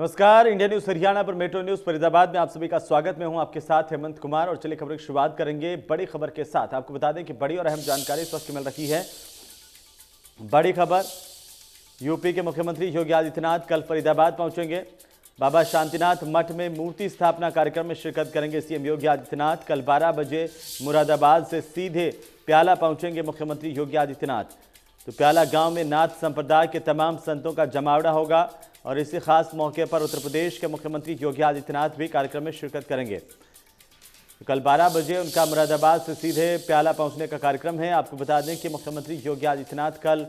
नमस्कार, India news Haryana पर metro news Faridabad में आप सभी का स्वागत। मैं हूं आपके साथ हेमंत कुमार और चलिए खबर की शुरुआत करेंगे बड़ी खबर के साथ। आपको बता दें कि बड़ी और अहम जानकारी इस वक्त मिल रही है। बड़ी खबर, यूपी के मुख्यमंत्री योगी आदित्यनाथ कल फरीदाबाद पहुंचेंगे। बाबा शांतिनाथ मठ में मूर्ति स्थापना कार्यक्रम में शिरकत करेंगे सीएम योगी आदित्यनाथ। कल 12 बजे मुरादाबाद से सीधे प्याला पहुंचेंगे मुख्यमंत्री योगी आदित्यनाथ। तो प्याला गांव में नाथ संप्रदाय के तमाम संतों का जमावड़ा होगा और इसी खास मौके पर उत्तर प्रदेश के मुख्यमंत्री योगी आदित्यनाथ भी कार्यक्रम में शिरकत करेंगे। तो कल 12 बजे उनका मुरादाबाद से सीधे प्याला पहुंचने का कार्यक्रम है। आपको बता दें कि मुख्यमंत्री योगी आदित्यनाथ कल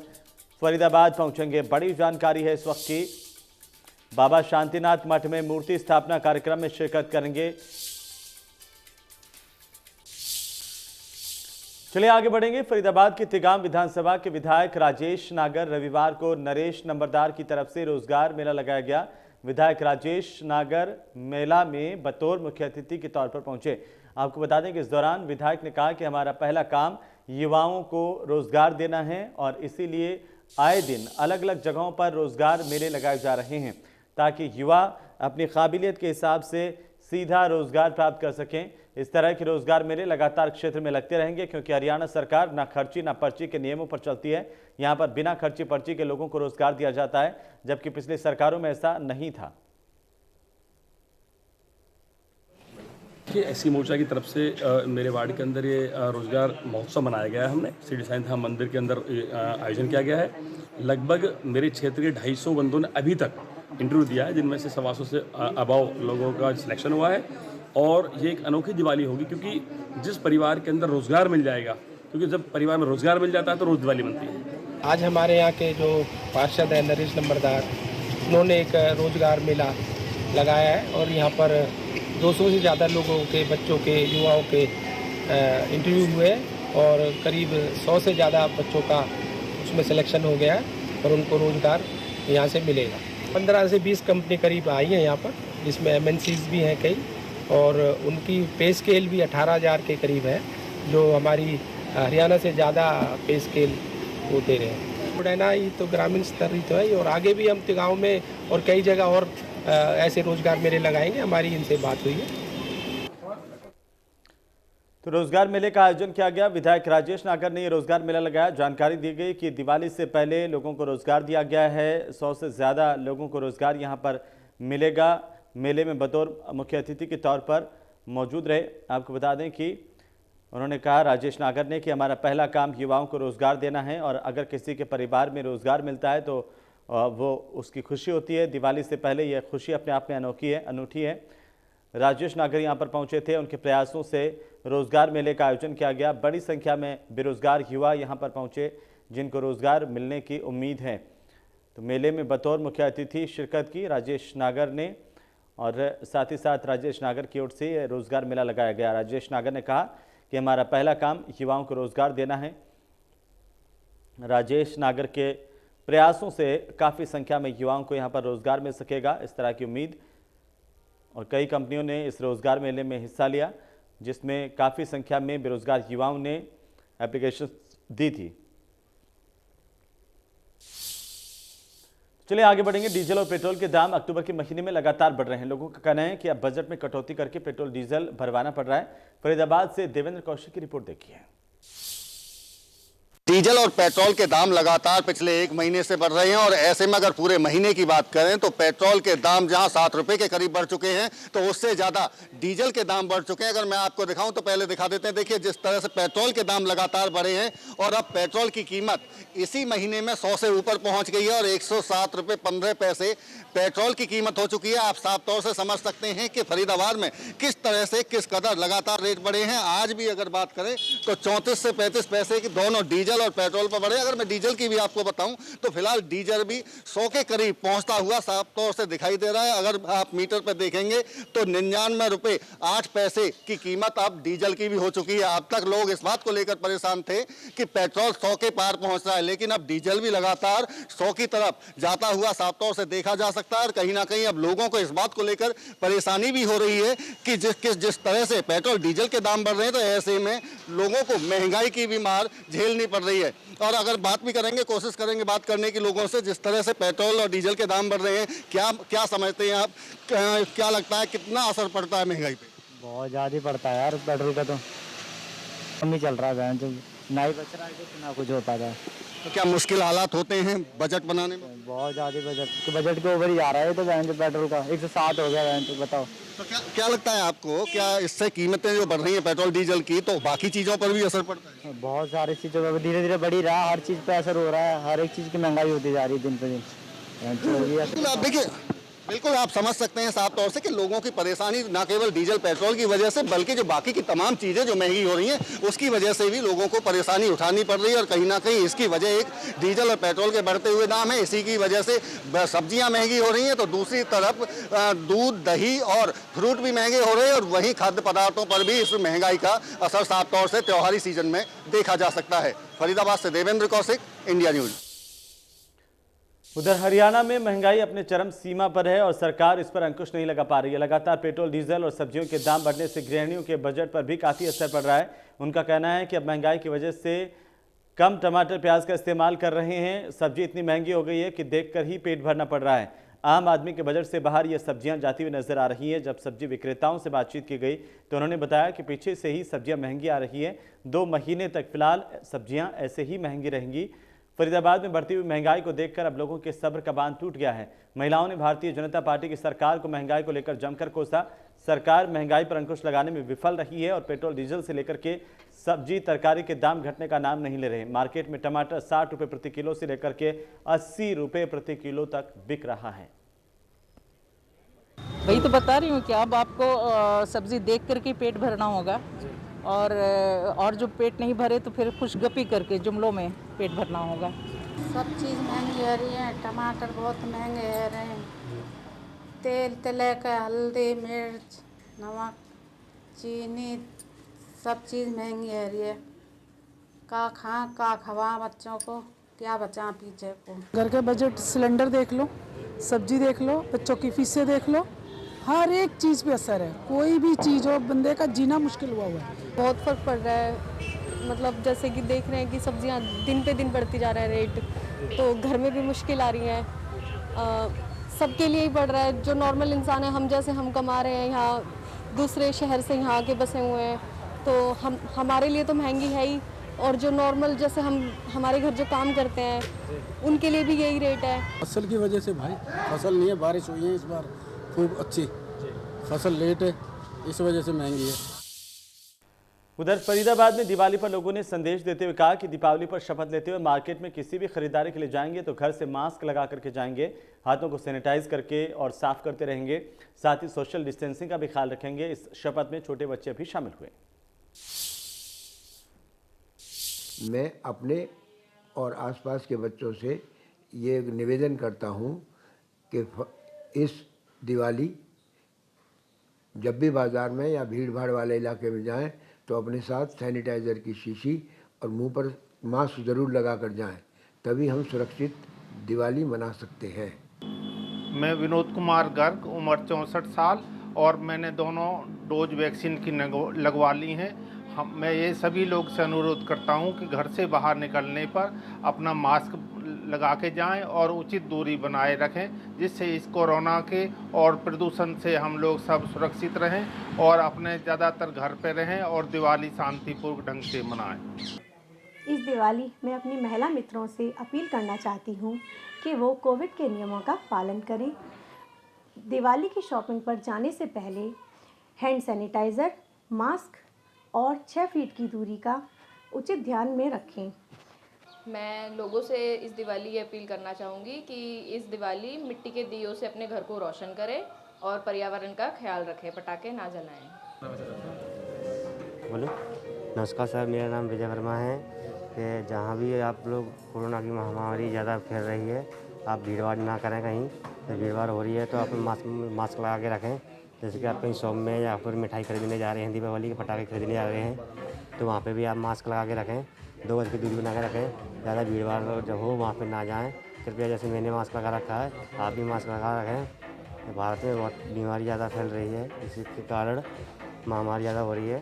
फरीदाबाद पहुंचेंगे। बड़ी जानकारी है इस वक्त की। बाबा शांतिनाथ मठ में मूर्ति स्थापना कार्यक्रम में शिरकत करेंगे। चलिए आगे बढ़ेंगे। फरीदाबाद के तिगाम विधानसभा के विधायक राजेश नागर रविवार को नरेश नंबरदार की तरफ से रोजगार मेला लगाया गया। विधायक राजेश नागर मेला में बतौर मुख्य अतिथि के तौर पर पहुंचे। आपको बता दें कि इस दौरान विधायक ने कहा कि हमारा पहला काम युवाओं को रोजगार देना है और इसीलिए आए दिन अलग अलग जगहों पर रोजगार मेले लगाए जा रहे हैं ताकि युवा अपनी काबिलियत के हिसाब से सीधा रोजगार प्राप्त कर सकें। इस तरह के रोजगार मेले लगातार क्षेत्र में लगते रहेंगे क्योंकि हरियाणा सरकार ना खर्ची ना पर्ची के नियमों पर चलती है। यहां पर बिना खर्ची पर्ची के लोगों को रोजगार दिया जाता है, जबकि पिछली सरकारों में ऐसा नहीं था। एससी मोर्चा की तरफ से मेरे वार्ड के अंदर ये रोजगार महोत्सव मनाया गया है। हमने सिटी साईं धाम मंदिर के अंदर आयोजन किया गया है। लगभग मेरे क्षेत्र के 250 बंदों ने अभी तक इंटरव्यू दिया है, जिनमें से 125 से अबाव लोगों का सिलेक्शन हुआ है। और ये एक अनोखी दिवाली होगी क्योंकि जिस परिवार के अंदर रोजगार मिल जाएगा, क्योंकि जब परिवार में रोजगार मिल जाता है तो रोज दिवाली बनती है। आज हमारे यहाँ के जो पार्षद हैं नरेश नंबरदार, उन्होंने एक रोजगार मेला लगाया है और यहाँ पर 200 से ज़्यादा लोगों के, बच्चों के, युवाओं के इंटरव्यू हुए और करीब 100 से ज़्यादा बच्चों का उसमें सिलेक्शन हो गया है और उनको रोजगार यहाँ से मिलेगा। 15 से 20 कंपनी करीब आई हैं यहाँ पर, जिसमें MNCs भी हैं कई, और उनकी पे स्केल भी 18,000 के करीब है, जो हमारी हरियाणा से ज़्यादा पे स्केल वो दे रहे हैं। बुढ़ैना ही तो ग्रामीण स्तर ही तो है और आगे भी हम गाँव में और कई जगह और ऐसे रोजगार मेले लगाएंगे। हमारी इनसे बात हुई है। तो रोजगार मेले का आयोजन किया गया। विधायक राजेश नागर ने ये रोजगार मेला लगाया। जानकारी दी गई कि दिवाली से पहले लोगों को रोजगार दिया गया है। 100 से ज़्यादा लोगों को रोजगार यहाँ पर मिलेगा। मेले में बतौर मुख्य अतिथि के तौर पर मौजूद रहे। आपको बता दें कि उन्होंने कहा, राजेश नागर ने, कि हमारा पहला काम युवाओं को रोजगार देना है और अगर किसी के परिवार में रोजगार मिलता है तो वो उसकी खुशी होती है। दिवाली से पहले यह खुशी अपने आप में अनूठी है। राजेश नागर यहाँ पर पहुँचे थे। उनके प्रयासों से रोजगार मेले का आयोजन किया गया। बड़ी संख्या में बेरोजगार युवा यहाँ पर पहुँचे जिनको रोजगार मिलने की उम्मीद है। तो मेले में बतौर मुख्य अतिथि शिरकत की राजेश नागर ने और साथ ही साथ राजेश नागर की ओर से रोजगार मेला लगाया गया। राजेश नागर ने कहा कि हमारा पहला काम युवाओं को रोजगार देना है। राजेश नागर के प्रयासों से काफ़ी संख्या में युवाओं को यहाँ पर रोजगार मिल सकेगा, इस तरह की उम्मीद। और कई कंपनियों ने इस रोजगार मेले में हिस्सा लिया, जिसमें काफ़ी संख्या में बेरोजगार युवाओं ने एप्लीकेशन दी थी। चलिए आगे बढ़ेंगे। डीजल और पेट्रोल के दाम अक्टूबर के महीने में लगातार बढ़ रहे हैं। लोगों का कहना है कि अब बजट में कटौती करके पेट्रोल डीजल भरवाना पड़ रहा है। फरीदाबाद से देवेंद्र कौशिक की रिपोर्ट देखिए। डीजल और पेट्रोल के दाम लगातार पिछले 1 महीने से बढ़ रहे हैं और ऐसे में अगर पूरे महीने की बात करें तो पेट्रोल के दाम जहां 7 रुपए के करीब बढ़ चुके हैं तो उससे ज़्यादा डीजल के दाम बढ़ चुके हैं। अगर मैं आपको दिखाऊं तो पहले दिखा देते हैं। देखिए जिस तरह से पेट्रोल के दाम लगातार बढ़े हैं और अब पेट्रोल की कीमत इसी महीने में 100 से ऊपर पहुँच गई है और 107 रुपये 15 पैसे पेट्रोल की कीमत हो चुकी है। आप साफ तौर से समझ सकते हैं कि फरीदाबाद में किस तरह से किस कदर लगातार रेट बढ़े हैं। आज भी अगर बात करें तो 34 से 35 पैसे की दोनों डीजल और पेट्रोल पर बढ़े। अगर मैं डीजल की भी आपको बताऊं तो फिलहाल डीजल भी 100 के करीब पहुंचता हुआ साफ तौर से दिखाई दे रहा है। अगर आप मीटर पर देखेंगे तो 99 रुपये 8 पैसे की कीमत अब डीजल की भी हो चुकी है। अब तक लोग इस बात को लेकर परेशान थे कि पेट्रोल 100 के पार पहुंच रहा है, लेकिन अब डीजल भी लगातार 100 की तरफ जाता हुआ साफ तौर से देखा जा सकता है। और कहीं ना कहीं अब लोगों को इस बात को लेकर परेशानी भी हो रही है कि जिस तरह से पेट्रोल डीजल के दाम बढ़ रहे हैं तो ऐसे में लोगों को महंगाई की भी मार झेलनी पड़ रही रही है। और अगर बात भी करेंगे, कोशिश करेंगे बात करने की लोगों से, जिस तरह से पेट्रोल और डीजल के दाम बढ़ रहे हैं, क्या समझते हैं आप, क्या लगता है कितना असर पड़ता है महंगाई पे? बहुत ज़्यादा पड़ता है यार, पेट्रोल का तो कम ही चल रहा है बहन, तो ना ही बच रहा है कुछ, ना कुछ हो पाता है। तो क्या मुश्किल हालात होते हैं बजट बनाने में? बहुत ज़्यादा बजट के ऊपर ही जा रहा है तो बहन, जो पेट्रोल का 107 हो गया बहन, तो बताओ। तो क्या लगता है आपको, क्या इससे कीमतें जो बढ़ रही हैं पेट्रोल डीजल की, तो बाकी चीज़ों पर भी असर पड़ता है? बहुत सारी चीज़ों पर धीरे धीरे बढ़ ही रहा है, हर चीज़ पे असर हो रहा है, हर एक चीज़ की महंगाई होती जा रही है दिन पे दिन। बिल्कुल आप देखिए, बिल्कुल आप समझ सकते हैं साफ तौर से कि लोगों की परेशानी ना केवल डीजल पेट्रोल की वजह से, बल्कि जो बाकी की तमाम चीज़ें जो महंगी हो रही हैं उसकी वजह से भी लोगों को परेशानी उठानी पड़ रही है। और कहीं ना कहीं इसकी वजह एक डीजल और पेट्रोल के बढ़ते हुए दाम है, इसी की वजह से सब्जियां महंगी हो रही हैं, तो दूसरी तरफ दूध, दही और फ्रूट भी महंगे हो रहे हैं। और वहीं खाद्य पदार्थों पर भी इस महंगाई का असर साफ तौर से त्योहारी सीजन में देखा जा सकता है। फरीदाबाद से देवेंद्र कौशिक, इंडिया न्यूज। उधर हरियाणा में महंगाई अपने चरम सीमा पर है और सरकार इस पर अंकुश नहीं लगा पा रही है। लगातार पेट्रोल, डीजल और सब्जियों के दाम बढ़ने से गृहिणियों के बजट पर भी काफ़ी असर पड़ रहा है। उनका कहना है कि अब महंगाई की वजह से कम टमाटर, प्याज का इस्तेमाल कर रहे हैं। सब्जी इतनी महंगी हो गई है कि देखकर ही पेट भरना पड़ रहा है। आम आदमी के बजट से बाहर ये सब्जियां जाती हुई नजर आ रही हैं। जब सब्जी विक्रेताओं से बातचीत की गई तो उन्होंने बताया कि पीछे से ही सब्जियां महंगी आ रही हैं। 2 महीने तक फिलहाल सब्जियां ऐसे ही महंगी रहेंगी। फरीदाबाद में बढ़ती हुई महंगाई को देखकर अब लोगों के सब्र का बांध टूट गया है। महिलाओं ने भारतीय जनता पार्टी की सरकार को महंगाई को लेकर जमकर कोसा। सरकार महंगाई पर अंकुश लगाने में विफल रही है और पेट्रोल, डीजल से लेकर के सब्जी, तरकारी के दाम घटने का नाम नहीं ले रहे। मार्केट में टमाटर 60 रुपये प्रति किलो से लेकर के 80 रुपये प्रति किलो तक बिक रहा है। वही तो बता रही हूँ कि अब आपको सब्जी देख करके पेट भरना होगा और जो पेट नहीं भरे तो फिर खुशगपी करके जुमलों में पेट भरना होगा। सब चीज़ महंगी हो रही है, टमाटर बहुत महंगे हो रहे हैं, तेल, तिलक, हल्दी, मिर्च, नमक, चीनी, सब चीज़ महंगी हो रही है। का खवा बच्चों को, क्या बचा पीछे को। घर के बजट, सिलेंडर देख लो, सब्जी देख लो, बच्चों की फीसें देख लो, हर एक चीज़ पे असर है। कोई भी चीज़ हो, बंदे का जीना मुश्किल हुआ है। बहुत फ़र्क पड़ रहा है, मतलब जैसे कि देख रहे हैं कि सब्जियां दिन पे दिन बढ़ती जा रहा है रेट, तो घर में भी मुश्किल आ रही है। सबके लिए ही बढ़ रहा है। जो नॉर्मल इंसान है, हम जैसे हम कमा रहे हैं यहाँ दूसरे शहर से यहाँ आके बसे हुए हैं, तो हमारे लिए तो महंगी है ही, और जो नॉर्मल जैसे हमारे घर जो काम करते हैं उनके लिए भी यही रेट है। फसल की वजह से भाई, फसल नहीं है, बारिश हुई है इस बार खूब अच्छी, फसल लेट है, इस वजह से महंगी है। उधर फरीदाबाद में दिवाली पर लोगों ने संदेश देते हुए कहा कि दीपावली पर शपथ लेते हुए मार्केट में किसी भी खरीदारी के लिए जाएंगे तो घर से मास्क लगा करके जाएंगे, हाथों को सैनिटाइज करके और साफ करते रहेंगे, साथ ही सोशल डिस्टेंसिंग का भी ख्याल रखेंगे। इस शपथ में छोटे बच्चे भी शामिल हुए। मैं अपने और आसपास के बच्चों से ये निवेदन करता हूँ कि इस दिवाली जब भी बाज़ार में या भीड़ भाड़ वाले इलाके में जाएं तो अपने साथ सैनिटाइज़र की शीशी और मुंह पर मास्क ज़रूर लगा कर जाएं, तभी हम सुरक्षित दिवाली मना सकते हैं। मैं विनोद कुमार गर्ग, उम्र 64 साल, और मैंने दोनों डोज वैक्सीन की लगवा ली हैं। मैं ये सभी लोग से अनुरोध करता हूं कि घर से बाहर निकलने पर अपना मास्क लगा के जाएं और उचित दूरी बनाए रखें, जिससे इस कोरोना के और प्रदूषण से हम लोग सब सुरक्षित रहें और अपने ज़्यादातर घर पे रहें और दिवाली शांतिपूर्वक ढंग से मनाएं। इस दिवाली मैं अपनी महिला मित्रों से अपील करना चाहती हूँ कि वो कोविड के नियमों का पालन करें। दिवाली की शॉपिंग पर जाने से पहले हैंड सैनिटाइज़र, मास्क और 6 फीट की दूरी का उचित ध्यान में रखें। मैं लोगों से इस दिवाली ये अपील करना चाहूँगी कि इस दिवाली मिट्टी के दियों से अपने घर को रोशन करें और पर्यावरण का ख्याल रखें, पटाखे ना जलाएं। बोलो। नमस्कार सर, मेरा नाम विजय वर्मा है। कि जहाँ भी आप लोग कोरोना की महामारी ज़्यादा फैल रही है, आप भीड़भाड़ ना करें। कहीं तो भीड़भाड़ हो रही है तो आप मास्क लगा के रखें। जैसे कि आप कहीं शॉप में या फिर मिठाई खरीदने जा रहे हैं, दीपावली के पटाखे खरीदने जा रहे हैं, तो वहाँ पे भी आप मास्क लगा के रखें, 2 गज की दूरी बना के रखें। ज़्यादा भीड़ भाड़ जब हो वहाँ पे ना जाएं कृपया। जैसे मैंने मास्क लगा रखा है, आप भी मास्क लगा रखें। भारत में बहुत बीमारी ज़्यादा फैल रही है, इसके कारण महामारी ज़्यादा हो रही है।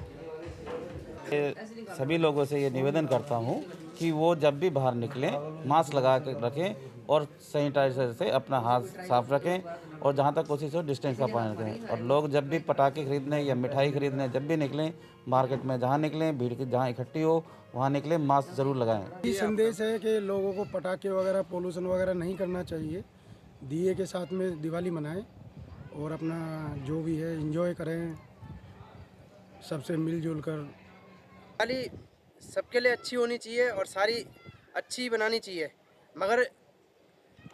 सभी लोगों से ये निवेदन करता हूँ कि वो जब भी बाहर निकलें मास्क लगा के रखें और सैनिटाइजर से अपना हाथ साफ रखें और जहाँ तक कोशिश हो डिस्टेंस का पालन करें। और लोग जब भी पटाखे खरीदने या मिठाई खरीदने जब भी निकलें मार्केट में जहाँ निकलें भीड़ की जहाँ इकट्ठी हो वहाँ निकलें मास्क ज़रूर लगाएं। ये संदेश है कि लोगों को पटाखे वगैरह पोल्यूशन वगैरह नहीं करना चाहिए, दिए के साथ में दिवाली मनाएं और अपना जो भी है एंजॉय करें सबसे मिलजुल कर। दिवाली सबके लिए अच्छी होनी चाहिए और सारी अच्छी बनानी चाहिए, मगर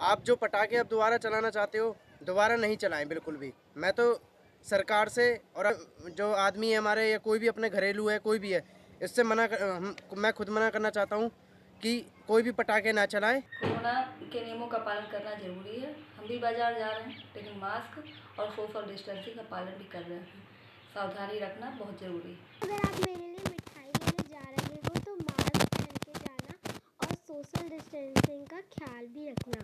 आप जो पटाखे अब दोबारा चलाना चाहते हो दोबारा नहीं चलाएं बिल्कुल भी। मैं तो सरकार से और जो आदमी है हमारे या कोई भी अपने घरेलू है कोई भी है इससे मैं खुद मना करना चाहता हूँ कि कोई भी पटाखे ना चलाएं। कोरोना के नियमों का पालन करना जरूरी है। हम भी बाजार जा रहे हैं लेकिन मास्क और सोशल डिस्टेंसिंग का पालन भी कर रहे हैं। सावधानी रखना बहुत ज़रूरी है। अगर आप मेरे लिए मिठाई लेने जा रहे हो तो मास्क पहन के जाना और सोशल डिस्टेंसिंग का ख्याल भी रखना।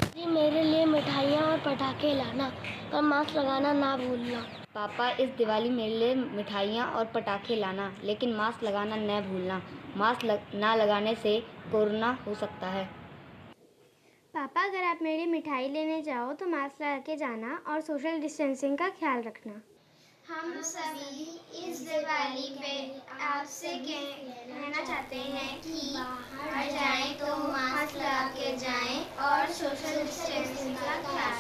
जी मेरे लिए मिठाइयाँ और पटाखे लाना और मास्क लगाना ना भूलना। पापा इस दिवाली मेरे लिए मिठाइयाँ और पटाखे लाना लेकिन मास्क लगाना न भूलना। मास्क ना लगाने से कोरोना हो सकता है। पापा अगर आप मेरी मिठाई लेने जाओ तो मास्क लगा के जाना और सोशल डिस्टेंसिंग का ख्याल रखना। हम सभी इस दिवाली पे आपसे कहना चाहते हैं कि बाहर जाएं तो मास्क लगा के जाएं और सोशल डिस्टेंसिंग का ख्याल।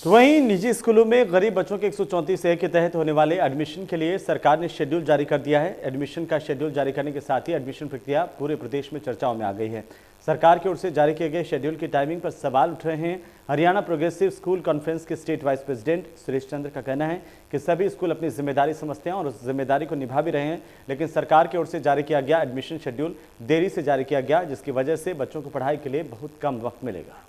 तो वहीं निजी स्कूलों में गरीब बच्चों के 134A के तहत होने वाले एडमिशन के लिए सरकार ने शेड्यूल जारी कर दिया है। एडमिशन का शेड्यूल जारी करने के साथ ही एडमिशन प्रक्रिया पूरे प्रदेश में चर्चाओं में आ गई है। सरकार की ओर से जारी किए गए शेड्यूल की टाइमिंग पर सवाल उठ रहे हैं। हरियाणा प्रोग्रेसिव स्कूल कॉन्फ्रेंस के state wise president Suresh Chandra का कहना है कि सभी स्कूल अपनी जिम्मेदारी समझते हैं और उस जिम्मेदारी को निभा भी रहे हैं, लेकिन सरकार की ओर से जारी किया गया एडमिशन शेड्यूल देरी से जारी किया गया, जिसकी वजह से बच्चों को पढ़ाई के लिए बहुत कम वक्त मिलेगा।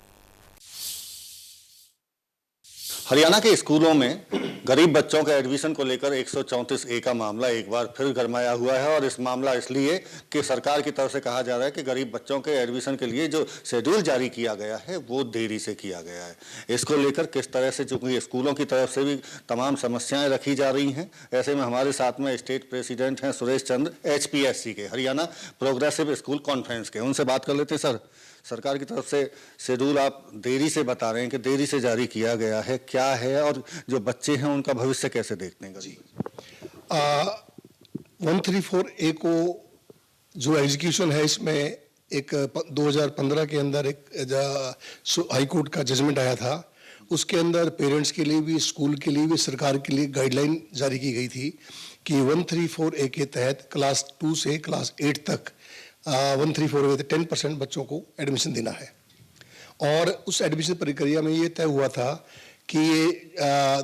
हरियाणा के स्कूलों में गरीब बच्चों के एडमिशन को लेकर 134A का मामला एक बार फिर गरमाया हुआ है और इस मामला इसलिए कि सरकार की तरफ से कहा जा रहा है कि गरीब बच्चों के एडमिशन के लिए जो शेड्यूल जारी किया गया है वो देरी से किया गया है। इसको लेकर किस तरह से चूंकि स्कूलों की तरफ से भी तमाम समस्याएं रखी जा रही हैं, ऐसे में हमारे साथ में स्टेट प्रेसिडेंट हैं सुरेश चंद्र HPSC के, हरियाणा प्रोग्रेसिव स्कूल कॉन्फ्रेंस के। उनसे बात कर लेते हैं। सर, सरकार की तरफ से शेड्यूल आप देरी से बता रहे हैं कि देरी से जारी किया गया है, क्या है और जो बच्चे हैं उनका भविष्य कैसे देखते हैं? जी 134A को जो एग्जीक्यूशन है इसमें एक 2015 के अंदर एक हाई कोर्ट का जजमेंट आया था। उसके अंदर पेरेंट्स के लिए भी स्कूल के लिए भी सरकार के लिए गाइडलाइन जारी की गई थी कि 134A के तहत क्लास 2 से क्लास 8 तक 134A 10% बच्चों को एडमिशन देना है। और उस एडमिशन प्रक्रिया में ये तय हुआ था कि ये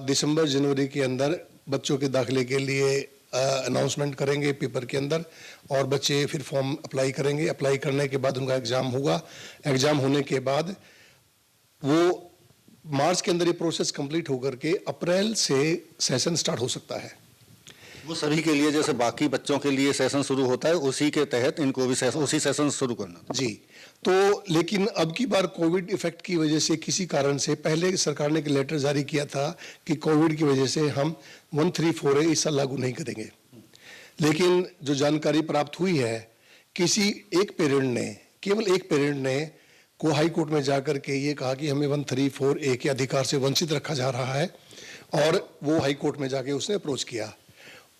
दिसंबर जनवरी के अंदर बच्चों के दाखिले के लिए अनाउंसमेंट करेंगे पेपर के अंदर और बच्चे फिर फॉर्म अप्लाई करेंगे। अप्लाई करने के बाद उनका एग्ज़ाम होगा। एग्ज़ाम होने के बाद वो मार्च के अंदर ये प्रोसेस कंप्लीट होकर के अप्रैल से सेशन स्टार्ट हो सकता है। वो सभी के लिए जैसे बाकी बच्चों के लिए सेशन शुरू होता है उसी के तहत इनको भी उसी सेशन शुरू करना। जी, तो लेकिन अब की बार कोविड इफेक्ट की वजह से किसी कारण से पहले सरकार ने एक लेटर जारी किया था कि कोविड की वजह से हम 134A इस साल लागू नहीं करेंगे। लेकिन जो जानकारी प्राप्त हुई है किसी एक पेरेंट ने, केवल एक पेरेंट ने को हाई कोर्ट में जाकर के ये कहा कि हमें 134A के अधिकार से वंचित रखा जा रहा है और वो हाई कोर्ट में जाके उसने अप्रोच किया।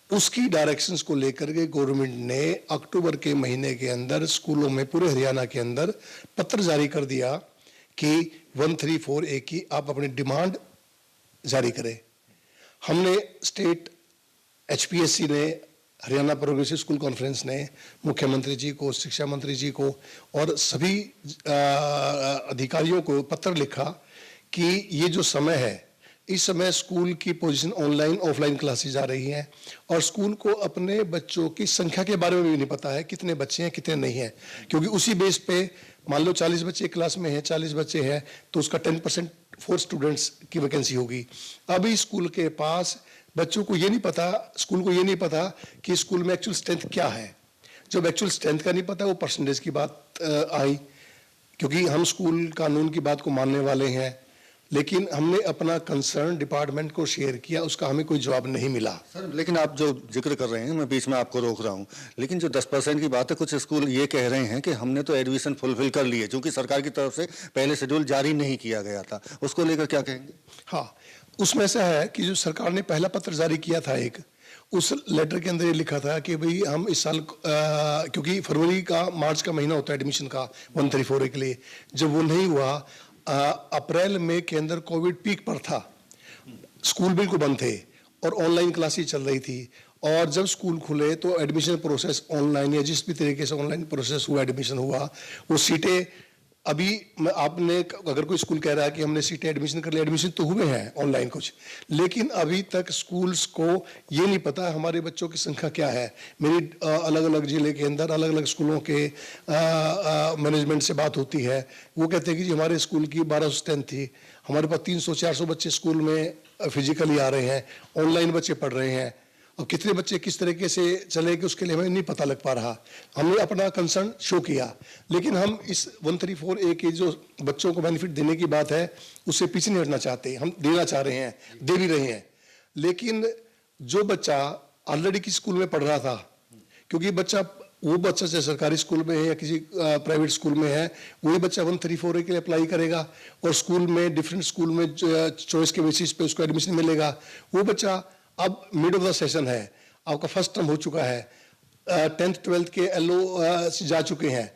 उसकी डायरेक्शंस को लेकर के गवर्नमेंट ने अक्टूबर के महीने के अंदर स्कूलों में पूरे हरियाणा के अंदर पत्र जारी कर दिया कि 134A की आप अपनी डिमांड जारी करें। हमने स्टेट HPSC ने, हरियाणा प्रोग्रेसिव स्कूल कॉन्फ्रेंस ने मुख्यमंत्री जी को, शिक्षा मंत्री जी को और सभी अधिकारियों को पत्र लिखा कि ये जो समय है इस समय स्कूल की पोजीशन ऑनलाइन ऑफलाइन क्लासेस जा रही हैं और स्कूल को अपने बच्चों की संख्या के बारे में भी नहीं पता है कितने बच्चे हैं कितने नहीं हैं, क्योंकि उसी बेस पे मान लो 40 बच्चे क्लास में हैं, 40 बच्चे हैं तो उसका 10% 4 स्टूडेंट्स की वैकेंसी होगी। अभी स्कूल के पास बच्चों को ये नहीं पता, स्कूल को ये नहीं पता कि स्कूल में एक्चुअल स्ट्रेंथ क्या है। जब एक्चुअल स्ट्रेंथ का नहीं पता वो परसेंटेज की बात आई, क्योंकि हम स्कूल कानून की बात को मानने वाले हैं। लेकिन हमने अपना कंसर्न डिपार्टमेंट को शेयर किया, उसका हमें कोई जवाब नहीं मिला। सर लेकिन आप जो जिक्र कर रहे हैं, मैं बीच में आपको रोक रहा हूं, लेकिन जो 10% की बात है, कुछ स्कूल ये कह रहे हैं कि हमने तो एडमिशन फुलफिल कर लिए, क्योंकि सरकार की तरफ से पहले शेड्यूल जारी नहीं किया गया था, उसको लेकर क्या कहेंगे? हाँ, उसमें ऐसा है कि जो सरकार ने पहला पत्र जारी किया था एक, उस लेटर के अंदर ये लिखा था कि भाई हम इस साल क्योंकि फरवरी का मार्च का महीना होता है एडमिशन का 134A के लिए, जब वो नहीं हुआ, अप्रैल मई के अंदर कोविड पीक पर था, स्कूल बिल्कुल बंद थे और ऑनलाइन क्लासेस चल रही थी, और जब स्कूल खुले तो एडमिशन प्रोसेस ऑनलाइन या जिस भी तरीके से ऑनलाइन प्रोसेस हुआ, एडमिशन हुआ, वो सीटें अभी आपने अगर कोई स्कूल कह रहा है कि हमने सीटें एडमिशन कर लिया, एडमिशन तो हुए हैं ऑनलाइन कुछ, लेकिन अभी तक स्कूल्स को ये नहीं पता हमारे बच्चों की संख्या क्या है। मेरी अलग अलग जिले के अंदर अलग अलग स्कूलों के मैनेजमेंट से बात होती है, वो कहते हैं कि जी हमारे स्कूल की 1200 स्ट्रेंथ थी, हमारे पास 300-400 बच्चे स्कूल में फिजिकली आ रहे हैं, ऑनलाइन बच्चे पढ़ रहे हैं, और कितने बच्चे किस तरीके से चले कि उसके लिए हमें नहीं पता लग पा रहा। हमने अपना कंसर्न शो किया, लेकिन हम इस 134A के जो बच्चों को बेनिफिट देने की बात है उससे पीछे नहीं हटना चाहते, हम देना चाह रहे हैं, दे भी रहे हैं। लेकिन जो बच्चा ऑलरेडी किसी स्कूल में पढ़ रहा था, क्योंकि वो बच्चा चाहे सरकारी स्कूल में है या किसी प्राइवेट स्कूल में है, वही बच्चा 134A के लिए अप्लाई करेगा और स्कूल में डिफरेंट स्कूल में चॉइस के बेसिस पे उसको एडमिशन मिलेगा। वो बच्चा अब मिड ऑफ द सेशन है, आपका फर्स्ट टर्म हो चुका है, 10th 12th के LO जा चुके हैं,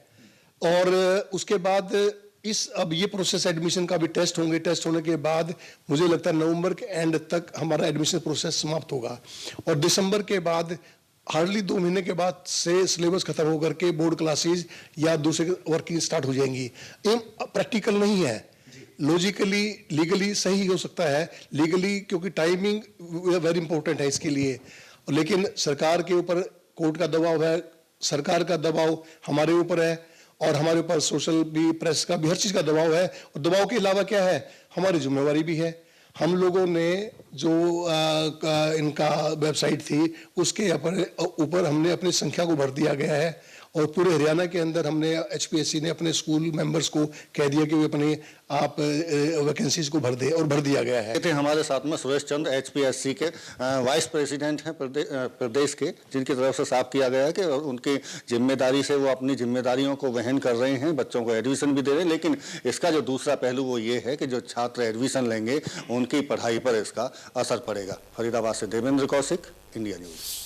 और उसके बाद अब ये प्रोसेस एडमिशन का भी टेस्ट होंगे, टेस्ट होने के बाद मुझे लगता है नवंबर के एंड तक हमारा एडमिशन प्रोसेस समाप्त होगा, और दिसंबर के बाद हार्डली 2 महीने के बाद से सिलेबस खत्म होकर के बोर्ड क्लासेज या दूसरे वर्किंग स्टार्ट हो जाएंगी। ये प्रैक्टिकल नहीं है, लॉजिकली लीगली सही हो सकता है, लीगली क्योंकि टाइमिंग वेरी इंपॉर्टेंट है इसके लिए, लेकिन सरकार के ऊपर कोर्ट का दबाव है, सरकार का दबाव हमारे ऊपर है, और हमारे ऊपर सोशल भी, प्रेस का भी, हर चीज़ का दबाव है। और दबाव के अलावा क्या है, हमारी जिम्मेवारी भी है। हम लोगों ने जो इनका वेबसाइट थी उसके ऊपर हमने अपनी संख्या को भर दिया गया है, और पूरे हरियाणा के अंदर हमने HPSC ने अपने स्कूल मेंबर्स को कह दिया कि वे अपनी वैकेंसीज को भर दे, और भर दिया गया है। हमारे साथ में सुरेश चंद्र HPSC के वाइस प्रेसिडेंट हैं प्रदेश के, जिनकी तरफ से साफ किया गया है कि उनकी जिम्मेदारी से वो अपनी जिम्मेदारियों को वहन कर रहे हैं, बच्चों को एडमिशन भी दे रहे हैं, लेकिन इसका जो दूसरा पहलू वो ये है कि जो छात्र एडमिशन लेंगे उनकी पढ़ाई पर इसका असर पड़ेगा। फरीदाबाद से देवेंद्र कौशिक, इंडिया न्यूज़।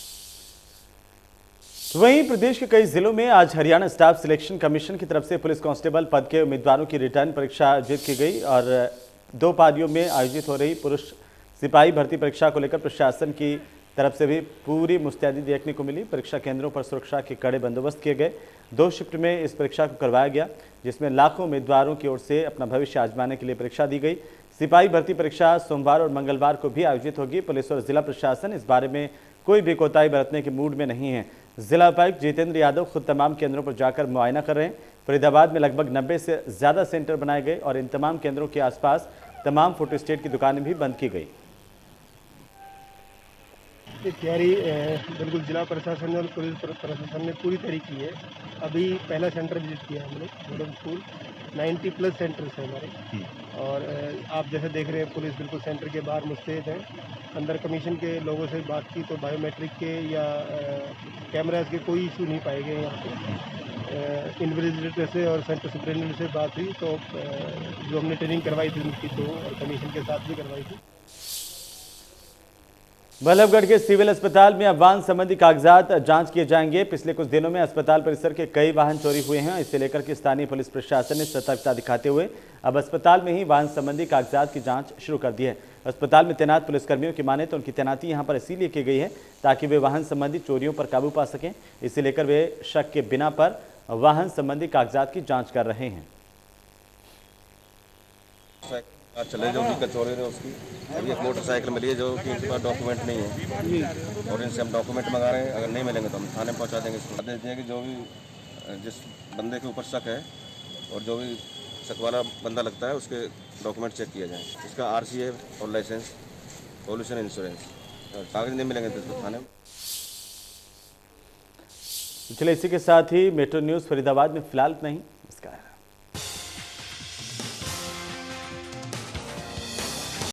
वहीं प्रदेश के कई जिलों में आज हरियाणा स्टाफ सिलेक्शन कमीशन की तरफ से पुलिस कांस्टेबल पद के उम्मीदवारों की रिटर्न परीक्षा आयोजित की गई, और 2 पारियों में आयोजित हो रही पुरुष सिपाही भर्ती परीक्षा को लेकर प्रशासन की तरफ से भी पूरी मुस्तैदी देखने को मिली। परीक्षा केंद्रों पर सुरक्षा के कड़े बंदोबस्त किए गए। 2 शिफ्ट में इस परीक्षा को करवाया गया, जिसमें लाखों उम्मीदवारों की ओर से अपना भविष्य आजमाने के लिए परीक्षा दी गई। सिपाही भर्ती परीक्षा सोमवार और मंगलवार को भी आयोजित होगी। पुलिस और जिला प्रशासन इस बारे में कोई भी कोताही बरतने के मूड में नहीं है। जिला उपायुक्त जितेंद्र यादव खुद तमाम केंद्रों पर जाकर मुआयना कर रहे हैं। फरीदाबाद में लगभग 90 से ज़्यादा सेंटर बनाए गए, और इन तमाम केंद्रों के आसपास तमाम फोटोस्टेट की दुकानें भी बंद की गई। तैयारी बिल्कुल जिला प्रशासन और पुलिस प्रशासन ने पूरी तैयारी की है। अभी पहला सेंटर विजिट किया हमने, मॉडर्न स्कूल, 90+ सेंटर्स हैं हमारे, और आप जैसे देख रहे हैं पुलिस बिल्कुल सेंटर के बाहर मुस्तैद है। अंदर कमीशन के लोगों से बात की तो बायोमेट्रिक के या कैमराज के कोई इशू नहीं पाए गए यहाँ पे। इन्विजिलेटर से और सेंटर सुपरिटेंडेंट से बात हुई तो जो हमने ट्रेनिंग करवाई थी उनकी, तो और कमीशन के साथ भी करवाई थी। बल्लभगढ़ के सिविल अस्पताल में अब वाहन संबंधी कागजात जांच किए जाएंगे। पिछले कुछ दिनों में अस्पताल परिसर के कई वाहन चोरी हुए हैं। इसे लेकर के स्थानीय पुलिस प्रशासन ने सतर्कता दिखाते हुए अब अस्पताल में ही वाहन संबंधी कागजात की जांच शुरू कर दी है। अस्पताल में तैनात पुलिसकर्मियों की माने तो उनकी तैनाती यहां पर इसीलिए की गई है ताकि वे वाहन संबंधी चोरियों पर काबू पा सकें। इसे लेकर वे शक के बिना पर वाहन संबंधी कागजात की जाँच कर रहे हैं। चले जो भी चोरी ने उसकी, अभी एक मोटरसाइकिल मिली है जो कि इनके पास डॉक्यूमेंट नहीं है, और इनसे हम डॉक्यूमेंट मंगा रहे हैं। अगर नहीं मिलेंगे तो हम थाने पहुंचा देंगे। इसको देते हैं कि जो भी जिस बंदे के ऊपर शक है और जो भी शक वाला बंदा लगता है उसके डॉक्यूमेंट चेक किया जाए। इसका RC है और लाइसेंस, पॉल्यूशन इंश्योरेंस, कागज नहीं मिलेंगे तो इसको थाने। चलिए इसी के साथ ही मेट्रो न्यूज़ फरीदाबाद में फिलहाल नहीं।